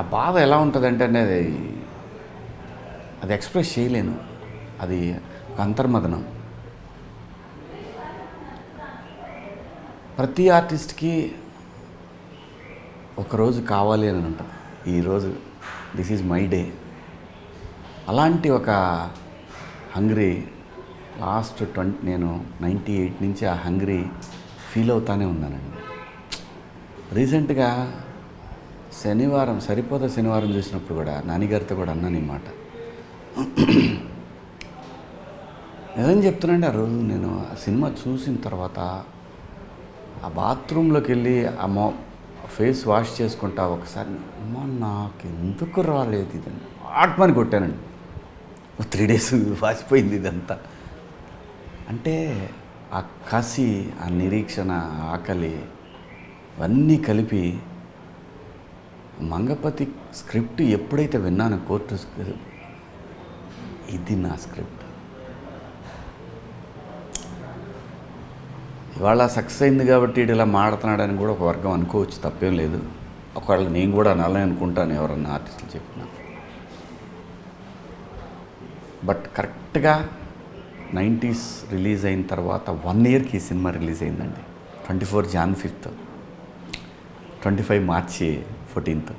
ఆ బాధ ఎలా ఉంటుందంటే అనేది అది ఎక్స్ప్రెస్ చేయలేను. అది ఒక అంతర్మదనం. ప్రతి ఆర్టిస్ట్కి ఒకరోజు కావాలి అని ఉంటుంది. ఈరోజు దిస్ ఈజ్ మై డే. అలాంటి ఒక హంగ్రీ లాస్ట్ నేను 98 నుంచి ఆ హంగ్రీ ఫీల్ అవుతానే ఉన్నానండి. రీసెంట్గా శనివారం చూసినప్పుడు కూడా నాన్నగారితో కూడా అన్నాను ఈ మాట. నిజం చెప్తున్నాండి, ఆ రోజు నేను ఆ సినిమా చూసిన తర్వాత ఆ బాత్రూంలోకి వెళ్ళి ఫేస్ వాష్ చేసుకుంటా ఒకసారి అమ్మ నాకు ఎందుకు రాలేదు ఇదని ఆత్మని కొట్టానండి. 3 days వాసిపోయింది ఇదంతా. అంటే ఆ కసి, ఆ నిరీక్షణ, ఆకలి ఇవన్నీ కలిపి మంగపతి స్క్రిప్ట్ ఎప్పుడైతే విన్నాను కోర్టు ఇది నా స్క్రిప్ట్. ఇవాళ సక్సెస్ అయింది కాబట్టి ఇలా మాడుతున్నాడని కూడా ఒక వర్గం అనుకోవచ్చు, తప్పేం లేదు. ఒకవేళ నేను కూడా అనాలని అనుకుంటాను ఎవరన్నా ఆర్టిస్టులు చెప్పినా. బట్ కరెక్ట్గా 90s రిలీజ్ అయిన తర్వాత 1 yearకి ఈ సినిమా రిలీజ్ అయిందండి. 24 January 5th, 25 March 14th.